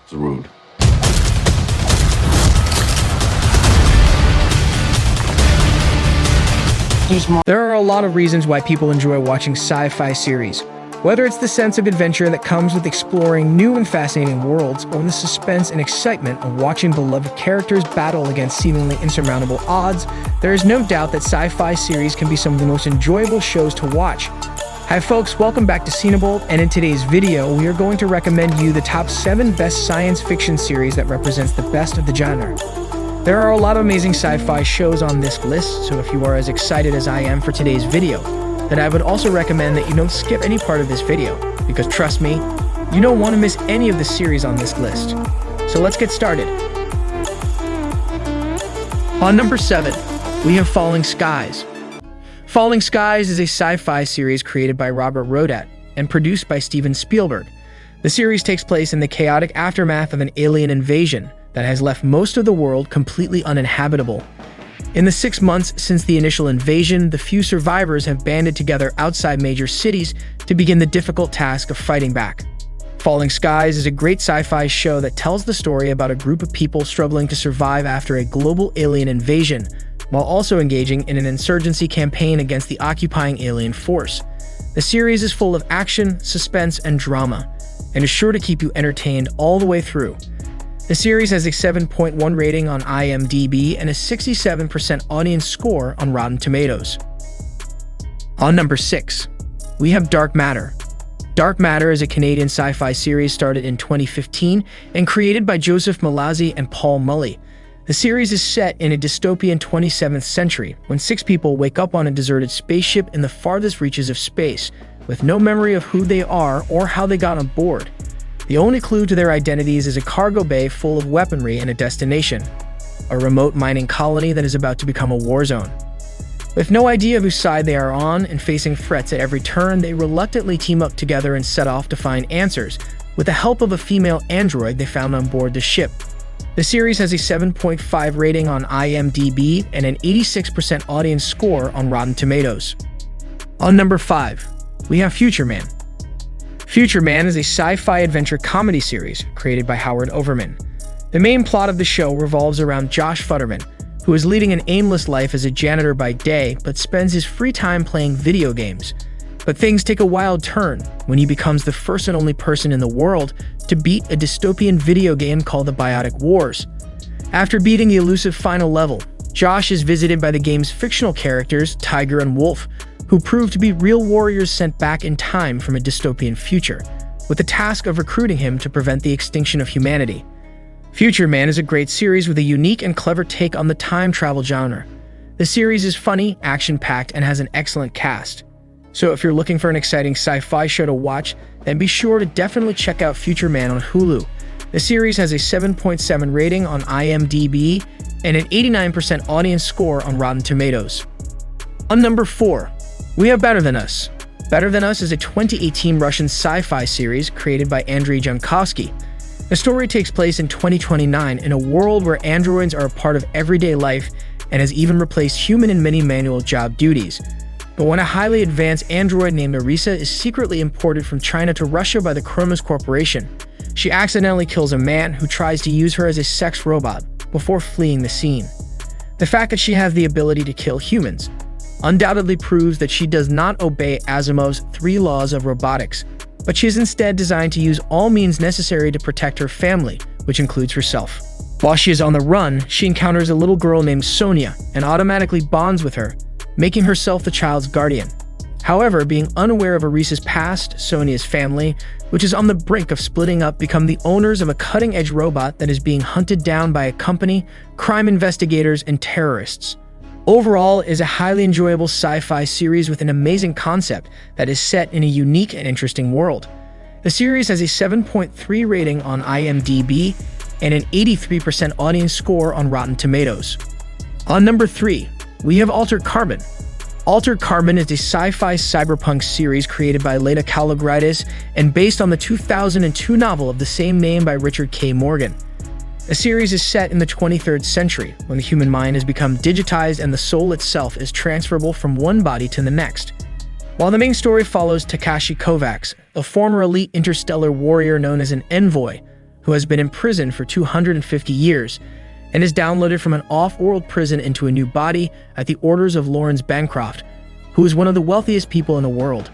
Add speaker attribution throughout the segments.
Speaker 1: It's rude.
Speaker 2: There are a lot of reasons why people enjoy watching sci-fi series. Whether it's the sense of adventure that comes with exploring new and fascinating worlds, or the suspense and excitement of watching beloved characters battle against seemingly insurmountable odds, there is no doubt that sci-fi series can be some of the most enjoyable shows to watch. Hi folks, welcome back to CeneBolt, and in today's video, we are going to recommend you the top 7 best science fiction series that represents the best of the genre. There are a lot of amazing sci-fi shows on this list, so if you are as excited as I am for today's video, then I would also recommend that you don't skip any part of this video, because trust me, you don't want to miss any of the series on this list. So let's get started. On number 7, we have Falling Skies. Falling Skies is a sci-fi series created by Robert Rodat and produced by Steven Spielberg. The series takes place in the chaotic aftermath of an alien invasion that has left most of the world completely uninhabitable. In the 6 months since the initial invasion, the few survivors have banded together outside major cities to begin the difficult task of fighting back. Falling Skies is a great sci-fi show that tells the story about a group of people struggling to survive after a global alien invasion, while also engaging in an insurgency campaign against the occupying alien force. The series is full of action, suspense, and drama, and is sure to keep you entertained all the way through. The series has a 7.1 rating on IMDb and a 67% audience score on Rotten Tomatoes. On number 6, we have Dark Matter. Dark Matter is a Canadian sci-fi series started in 2015 and created by Joseph Mallozzi and Paul Mully. The series is set in a dystopian 27th century when 6 people wake up on a deserted spaceship in the farthest reaches of space, with no memory of who they are or how they got on board. The only clue to their identities is a cargo bay full of weaponry and a destination, a remote mining colony that is about to become a war zone. With no idea of whose side they are on and facing threats at every turn, they reluctantly team up together and set off to find answers, with the help of a female android they found on board the ship. The series has a 7.5 rating on IMDb and an 86% audience score on Rotten Tomatoes. On number 5, we have Future Man. Future Man is a sci-fi adventure comedy series created by Howard Overman. The main plot of the show revolves around Josh Futterman, who is leading an aimless life as a janitor by day but spends his free time playing video games. But things take a wild turn when he becomes the first and only person in the world to beat a dystopian video game called the Biotic Wars. After beating the elusive final level, Josh is visited by the game's fictional characters Tiger and Wolf, who prove to be real warriors sent back in time from a dystopian future, with the task of recruiting him to prevent the extinction of humanity. Future Man is a great series with a unique and clever take on the time travel genre. The series is funny, action-packed, and has an excellent cast. So if you're looking for an exciting sci-fi show to watch, then be sure to definitely check out Future Man on Hulu. The series has a 7.7 rating on IMDb and an 89% audience score on Rotten Tomatoes. On number 4, we have Better Than Us. Better Than Us is a 2018 Russian sci-fi series created by Andrei Jankovsky. The story takes place in 2029 in a world where androids are a part of everyday life and has even replaced human and many manual job duties. But when a highly advanced android named Arisa is secretly imported from China to Russia by the Kronos Corporation, she accidentally kills a man who tries to use her as a sex robot before fleeing the scene. The fact that she has the ability to kill humans undoubtedly proves that she does not obey Asimov's 3 laws of robotics, but she is instead designed to use all means necessary to protect her family, which includes herself. While she is on the run, she encounters a little girl named Sonia and automatically bonds with her, making herself the child's guardian. However, being unaware of Arisa's past, Sonia's family, which is on the brink of splitting up, become the owners of a cutting-edge robot that is being hunted down by a company, crime investigators, and terrorists. Overall, it is a highly enjoyable sci-fi series with an amazing concept that is set in a unique and interesting world. The series has a 7.3 rating on IMDb and an 83% audience score on Rotten Tomatoes. On number 3, we have Altered Carbon. Altered Carbon is a sci-fi cyberpunk series created by Leda Kalogridis and based on the 2002 novel of the same name by Richard K. Morgan. The series is set in the 23rd century, when the human mind has become digitized and the soul itself is transferable from one body to the next. While the main story follows Takashi Kovacs, a former elite interstellar warrior known as an envoy, who has been imprisoned for 250 years and is downloaded from an off-world prison into a new body at the orders of Lawrence Bancroft, who is one of the wealthiest people in the world.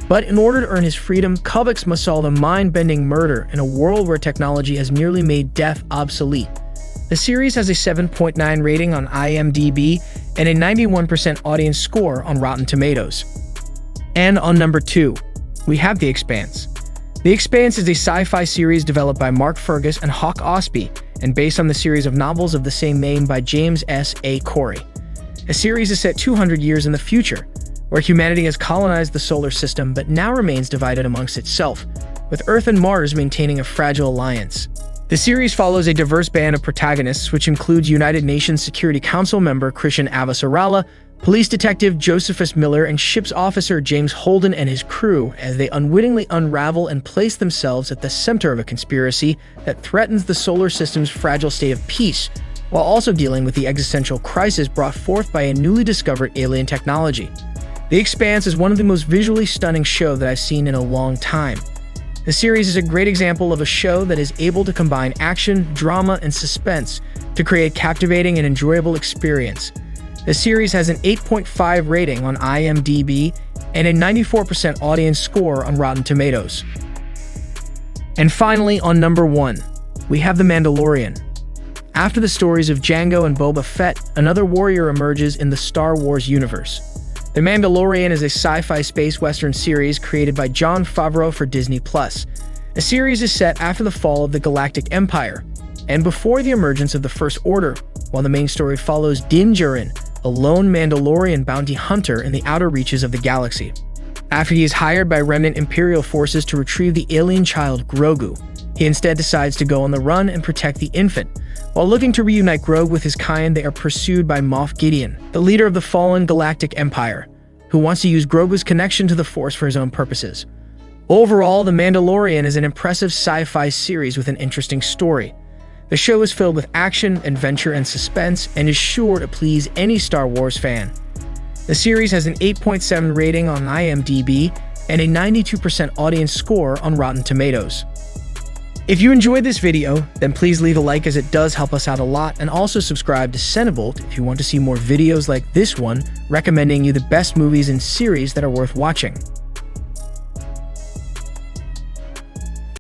Speaker 2: But in order to earn his freedom, Kubrick must solve a mind-bending murder in a world where technology has nearly made death obsolete. The series has a 7.9 rating on IMDb and a 91% audience score on Rotten Tomatoes. And on number 2, we have The Expanse. The Expanse is a sci-fi series developed by Mark Fergus and Hawk Osby and based on the series of novels of the same name by James S. A. Corey. The series is set 200 years in the future, where humanity has colonized the solar system but now remains divided amongst itself, with Earth and Mars maintaining a fragile alliance. The series follows a diverse band of protagonists, which includes United Nations Security Council member Christian Avasarala, police detective Josephus Miller, and ship's officer James Holden and his crew as they unwittingly unravel and place themselves at the center of a conspiracy that threatens the solar system's fragile state of peace, while also dealing with the existential crisis brought forth by a newly discovered alien technology. The Expanse is one of the most visually stunning shows that I've seen in a long time. The series is a great example of a show that is able to combine action, drama, and suspense to create a captivating and enjoyable experience. The series has an 8.5 rating on IMDb and a 94% audience score on Rotten Tomatoes. And finally, on number 1, we have The Mandalorian. After the stories of Jango and Boba Fett, another warrior emerges in the Star Wars universe. The Mandalorian is a sci-fi space western series created by Jon Favreau for Disney+. The series is set after the fall of the Galactic Empire and before the emergence of the First Order, while the main story follows Din Djarin, a lone Mandalorian bounty hunter in the outer reaches of the galaxy. After he is hired by remnant Imperial forces to retrieve the alien child Grogu, he instead decides to go on the run and protect the infant. While looking to reunite Grogu with his kind, they are pursued by Moff Gideon, the leader of the fallen Galactic Empire, who wants to use Grogu's connection to the Force for his own purposes. Overall, The Mandalorian is an impressive sci-fi series with an interesting story. The show is filled with action, adventure, and suspense, and is sure to please any Star Wars fan. The series has an 8.7 rating on IMDb and a 92% audience score on Rotten Tomatoes. If you enjoyed this video, then please leave a like as it does help us out a lot, and also subscribe to CeneBolt if you want to see more videos like this one recommending you the best movies and series that are worth watching.